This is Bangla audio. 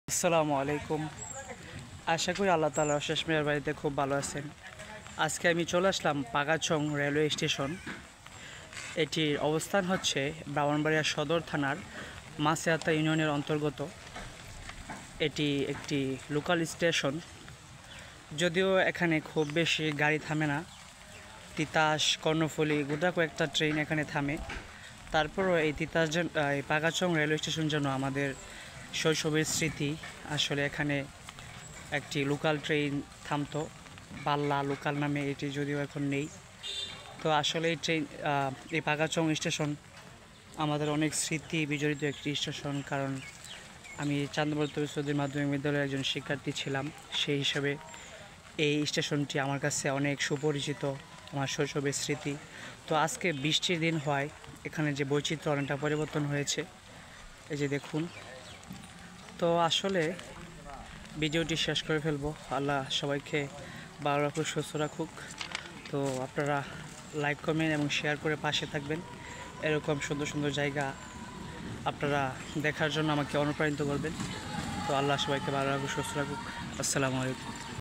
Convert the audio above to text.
আসসালামু আলাইকুম। আশা করি আল্লাহ তাআলার অশেষ মেহেরবানিতে খুব ভালো আছেন। আজকে আমি চলে আসলাম পাগাছং রেলওয়ে স্টেশন। এটির অবস্থান হচ্ছে ব্রাহ্মণবাড়িয়া সদর থানার মাছেহাতা ইউনিয়নের অন্তর্গত। এটি একটি লোকাল স্টেশন, যদিও এখানে খুব বেশি গাড়ি থামে না। তিতাস, কর্ণফুলী, গোটা কয়েকটা ট্রেন এখানে থামে। তারপরও এই এই পাগাছং রেলওয়ে স্টেশন যেন আমাদের শৈশবের স্মৃতি। আসলে এখানে একটি লোকাল ট্রেন থামতো, বাল্লা লোকাল নামে, এটি যদিও এখন নেই। তো আসলে এই পাগাছং স্টেশন আমাদের অনেক স্মৃতি বিজড়িত একটি স্টেশন। কারণ আমি চান্দপুর তবিসুদ্দিন মাধ্যমিক বিদ্যালয়ের একজন শিক্ষার্থী ছিলাম, সেই হিসাবে এই স্টেশনটি আমার কাছে অনেক সুপরিচিত, আমার শৈশবের স্মৃতি। তো আজকে বৃষ্টির দিন হয়, এখানে যে বৈচিত্র্য অনেকটা পরিবর্তন হয়েছে, এই যে দেখুন। তো আসলে ভিডিওটি শেষ করে ফেলবো। আল্লাহ সবাইকে ভালো রাখুক, সুস্থ রাখুক। তো আপনারা লাইক, কমেন্ট এবং শেয়ার করে পাশে থাকবেন। এরকম সুন্দর সুন্দর জায়গা আপনারা দেখার জন্য আমাকে অনুপ্রাণিত করবেন। তো আল্লাহ সবাইকে ভালো রাখুক, সুস্থ রাখুক। আসসালামু আলাইকুম।